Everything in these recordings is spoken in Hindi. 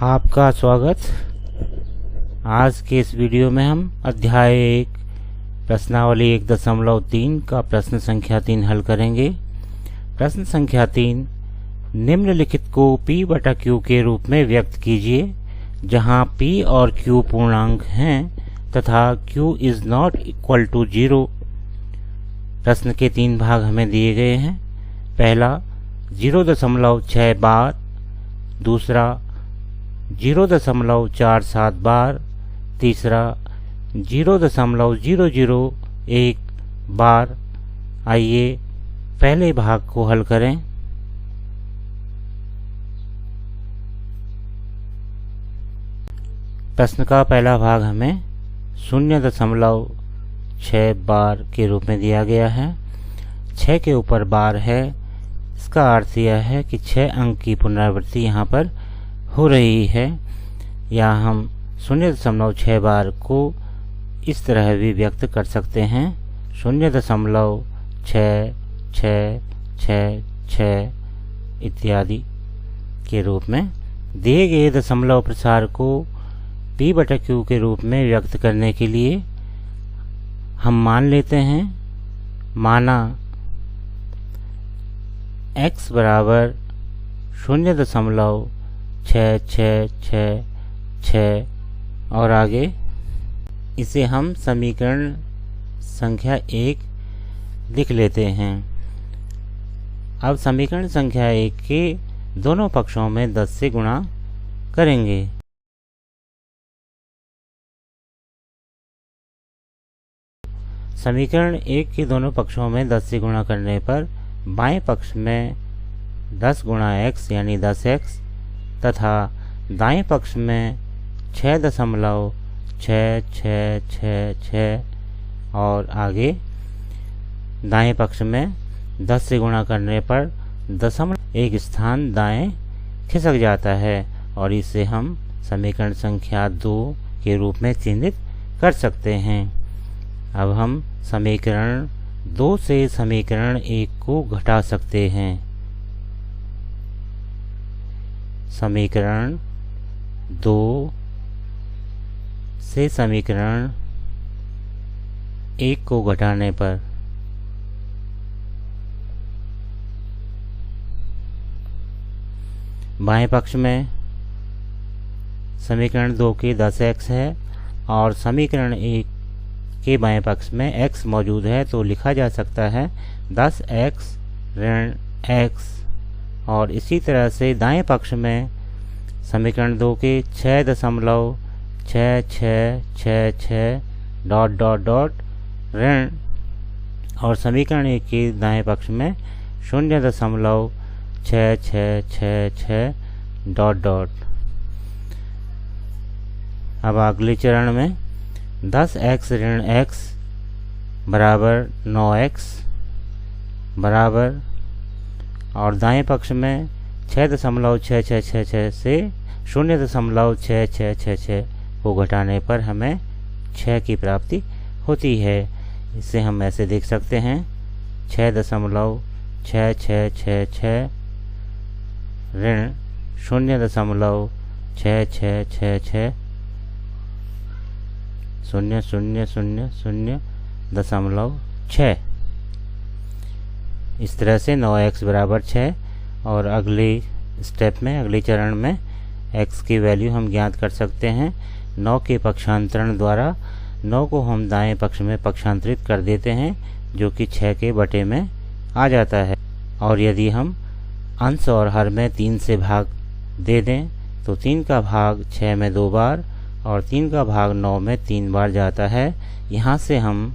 आपका स्वागत। आज के इस वीडियो में हम अध्याय 1 प्रश्नावली 1.3 का प्रश्न संख्या 3 हल करेंगे। प्रश्न संख्या 3, निम्नलिखित को P बटा Q के रूप में व्यक्त कीजिए जहां P और Q पूर्णांक हैं तथा Q is not equal to 0। प्रश्न के 3 भाग हमें दिए गए हैं। पहला 0.6 बार, दूसरा 0.47 बार, तीसरा 0.001 बार। आइए पहले भाग को हल करें। प्रश्न का पहला भाग हमें 0.6 बार के रूप में दिया गया है। 6 के ऊपर बार है, इसका अर्थ यह है कि 6 अंक की पुनरावृत्ति यहाँ पर हो रही है। या हम 0.6 बार को इस तरह भी व्यक्त कर सकते हैं, 0.66666 इत्यादि के रूप में। दिए गए दशमलव प्रसार को P बटा Q के रूप में व्यक्त करने के लिए हम मान लेते हैं, माना x बराबर 0.6666 और आगे इसे हम समीकरण संख्या 1 लिख लेते हैं। अब समीकरण संख्या 1 के दोनों पक्षों में 10 से गुणा करेंगे। समीकरण 1 के दोनों पक्षों में 10 से गुणा करने पर बाएं पक्ष में 10 गुणा x यानी 10x तथा दाएं पक्ष में 6.6666 और आगे दाएं पक्ष में 10 से गुणा करने पर दशमलव एक स्थान दाएं खिसक जाता है और इसे हम समीकरण संख्या 2 के रूप में चिह्नित कर सकते हैं। अब हम समीकरण 2 से समीकरण 1 को घटा सकते हैं। समीकरण 2 से समीकरण 1 को घटाने पर बाएं पक्ष में समीकरण 2 के 10x है और समीकरण 1 के बाएं पक्ष में x मौजूद है, तो लिखा जा सकता है 10x ऋण x। और इसी तरह से दाएं पक्ष में समीकरण 2 के 6.6666 डॉट ऋण और समीकरण 1 के दाएं पक्ष में 0.6666 डॉट। अब अगले चरण में 10x ऋण x बराबर 9x बराबर और दाएं पक्ष में 6.6666 से 0.6666 को घटाने पर हमें 6 की प्राप्ति होती है। इसे हम ऐसे देख सकते हैं, 6.6666 ऋण 0.6666 0.000.6। इस तरह से 9x बराबर 6 और अगले स्टेप में, अगले चरण में x की वैल्यू हम ज्ञात कर सकते हैं 9 के पक्षांतरण द्वारा। 9 को हम दाएं पक्ष में पक्षांतरित कर देते हैं जो कि 6 के बटे में आ जाता है। और यदि हम अंश और हर में 3 से भाग दे दें तो 3 का भाग 6 में 2 बार और 3 का भाग 9 में 3 बार जाता है। यहाँ से हम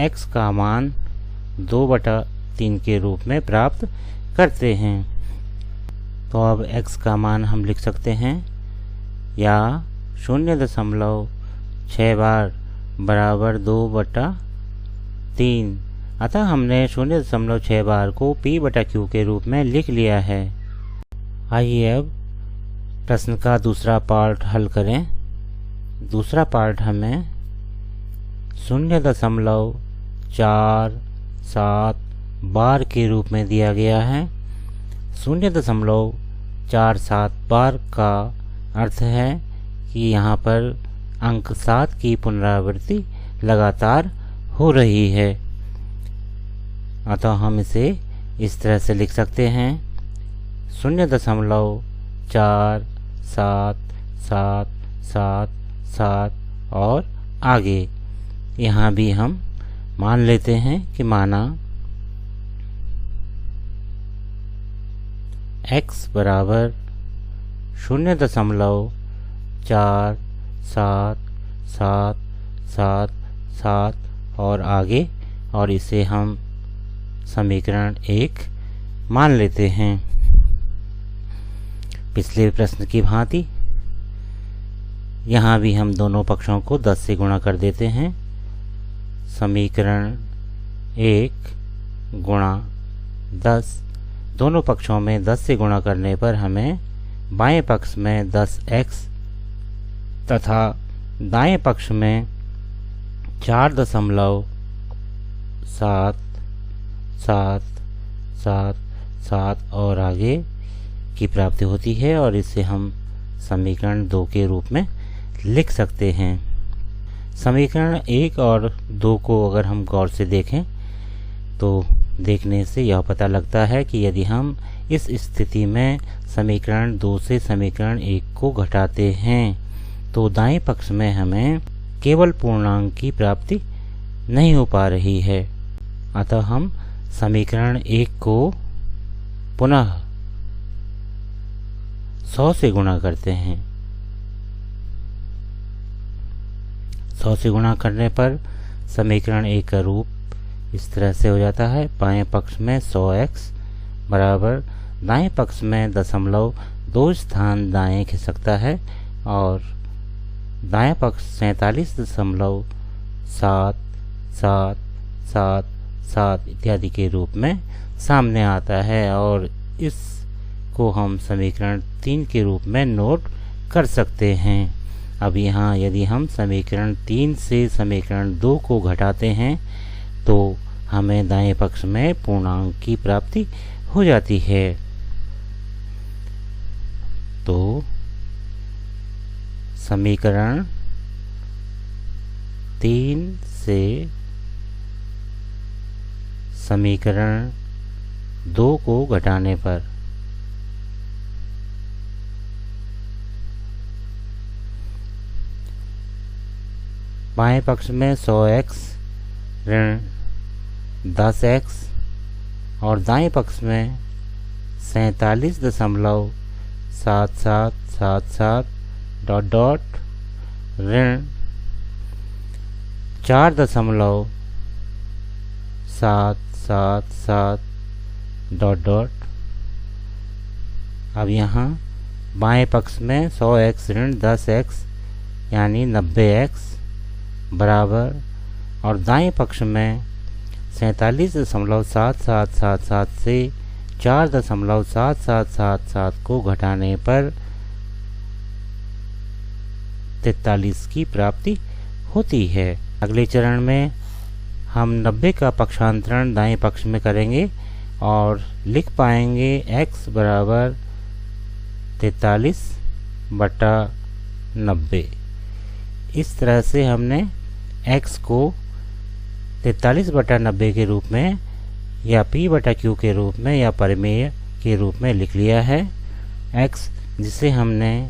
x का मान 2/3 के रूप में प्राप्त करते हैं। तो अब x का मान हम लिख सकते हैं, या 0.6 बार बराबर 2/3। अतः हमने 0.6 बार को P बटा Q के रूप में लिख लिया है। आइए अब प्रश्न का दूसरा पार्ट हल करें। दूसरा पार्ट हमें 0.47 बार के रूप में दिया गया है। 0.47 4 7 बार का अर्थ है कि यहाँ पर अंक 7 की पुनरावृत्ति लगातार हो रही है। अतः हम इसे इस तरह से लिख सकते हैं 0.4777 और आगे। यहाँ भी हम मान लेते हैं कि माना x बराबर 0.4777 और आगे, और इसे हम समीकरण 1 मान लेते हैं। पिछले प्रश्न की भांति यहाँ भी हम दोनों पक्षों को 10 से गुणा कर देते हैं। समीकरण 1 गुणा 10, दोनों पक्षों में 10 से गुणा करने पर हमें बाएं पक्ष में 10x तथा दाएं पक्ष में 4.777 और आगे की प्राप्ति होती है, और इसे हम समीकरण 2 के रूप में लिख सकते हैं। समीकरण 1 और 2 को अगर हम गौर से देखें तो देखने से यह पता लगता है कि यदि हम इस स्थिति में समीकरण 2 से समीकरण 1 को घटाते हैं तो दाएं पक्ष में हमें केवल पूर्णांक की प्राप्ति नहीं हो पा रही है। अतः हम समीकरण 1 को पुनः 100 से गुणा करते हैं। 100 से गुणा करने पर समीकरण 1 का रूप इस तरह से हो जाता है। बाएं पक्ष में 100x बराबर दाएं पक्ष में 0.2 स्थान दाएं खिसकता है और दाएं पक्ष 47.777 इत्यादि के रूप में सामने आता है, और इसको हम समीकरण 3 के रूप में नोट कर सकते हैं। अब यहाँ यदि हम समीकरण 3 से समीकरण 2 को घटाते हैं तो हमें दाएं पक्ष में पूर्णांक की प्राप्ति हो जाती है। तो समीकरण 3 से समीकरण 2 को घटाने पर बाएं पक्ष में 100x ऋण 10x और दाएं पक्ष में 47.7777 ऋण 4.777 अब यहाँ बाएं पक्ष में 100x ऋण 10x यानी 90x बराबर, और दाएं पक्ष में 47.7777 से 4.7777 को घटाने पर 43 की प्राप्ति होती है। अगले चरण में हम 90 का पक्षांतरण दाएं पक्ष में करेंगे और लिख पाएंगे x बराबर 43/90। इस तरह से हमने x को 43/90 के रूप में या p/q के रूप में या परिमेय के रूप में लिख लिया है। x जिसे हमने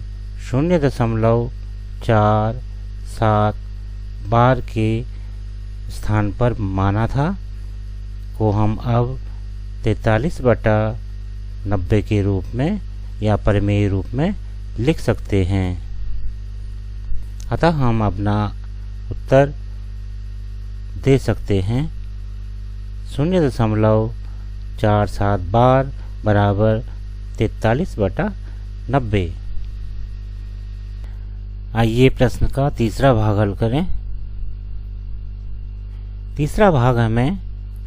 0.47 बार के स्थान पर माना था को हम अब 43/90 के रूप में या परिमेय रूप में लिख सकते हैं। अतः हम अपना उत्तर दे सकते हैं 0.47 बार बराबर 43/90। आइए प्रश्न का तीसरा भाग हल करें। तीसरा भाग हमें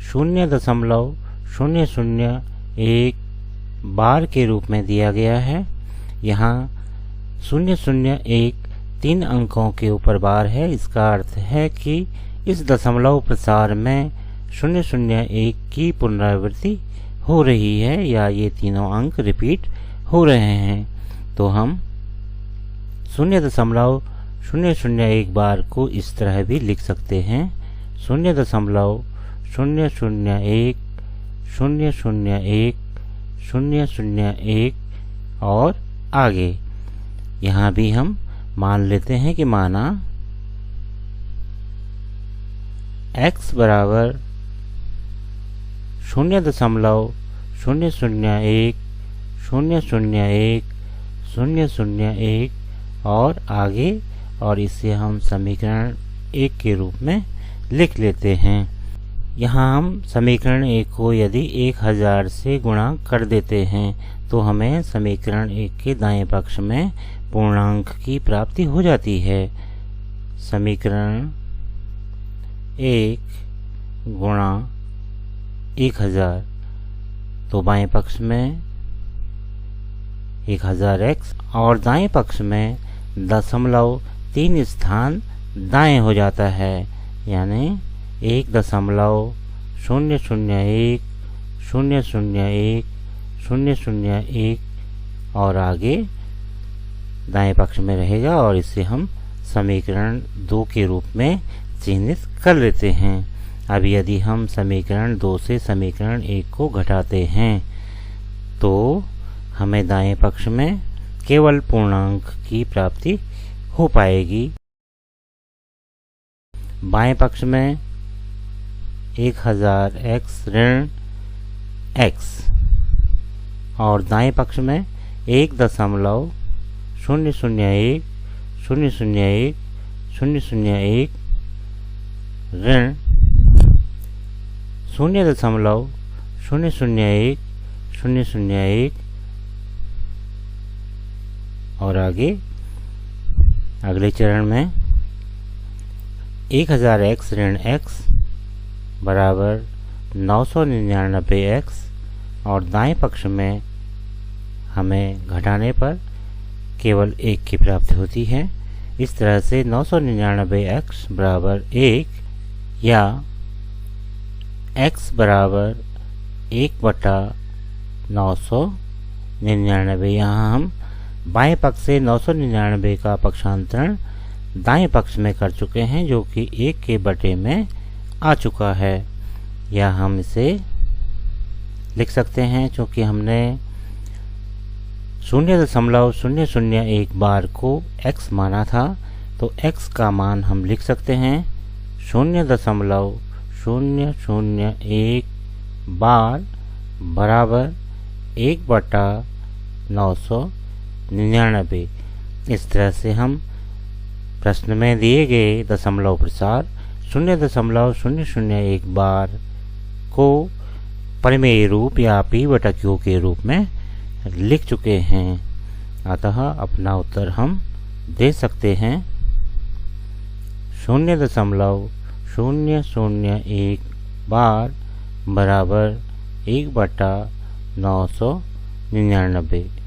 0.001 बार के रूप में दिया गया है। यहाँ 001 3 अंकों के ऊपर बार है। इसका अर्थ है कि इस दशमलव प्रसार में 001 की पुनरावृत्ति हो रही है या ये तीनों अंक रिपीट हो रहे हैं। तो हम 0.001 बार को इस तरह भी लिख सकते हैं, 0.001 और आगे। यहाँ भी हम मान लेते हैं कि माना x बराबर 0.001 और आगे, और इसे हम समीकरण 1 के रूप में लिख लेते हैं। यहाँ हम समीकरण 1 को यदि 1000 से गुणा कर देते हैं तो हमें समीकरण 1 के दाएं पक्ष में पूर्णांक की प्राप्ति हो जाती है। समीकरण 1 गुणा 1000, तो बाएं पक्ष में 1000x और दाएं पक्ष में 0.3 स्थान दाएं हो जाता है, यानी 1.001 और आगे दाएं पक्ष में रहेगा, और इसे हम समीकरण 2 के रूप में चिह्नित कर लेते हैं। अब यदि हम समीकरण 2 से समीकरण 1 को घटाते हैं तो हमें दाएं पक्ष में केवल पूर्णांक की प्राप्ति हो पाएगी। बाएं पक्ष में 1000x ऋण x और दाएं पक्ष में 1.001 ऋण 0.001 और आगे अगले चरण में 1000x ऋण x बराबर 999x और दाएं पक्ष में हमें घटाने पर केवल 1 की प्राप्ति होती है। इस तरह से 999x बराबर 1 या x बराबर 1/999। यहाँ हम बाएं पक्ष से 999 का पक्षांतरण दाएं पक्ष में कर चुके हैं, जो कि 1 के बटे में आ चुका है। या हम इसे लिख सकते हैं, चूँकि हमने 0.001 बार को x माना था, तो x का मान हम लिख सकते हैं 0.001 बार बराबर 1/999। इस तरह से हम प्रश्न में दिए गए दशमलव प्रसार 0.001 बार को परिमेय रूप या p/q के रूप में लिख चुके हैं। अतः अपना उत्तर हम दे सकते हैं 0.001 बार बराबर 1/999।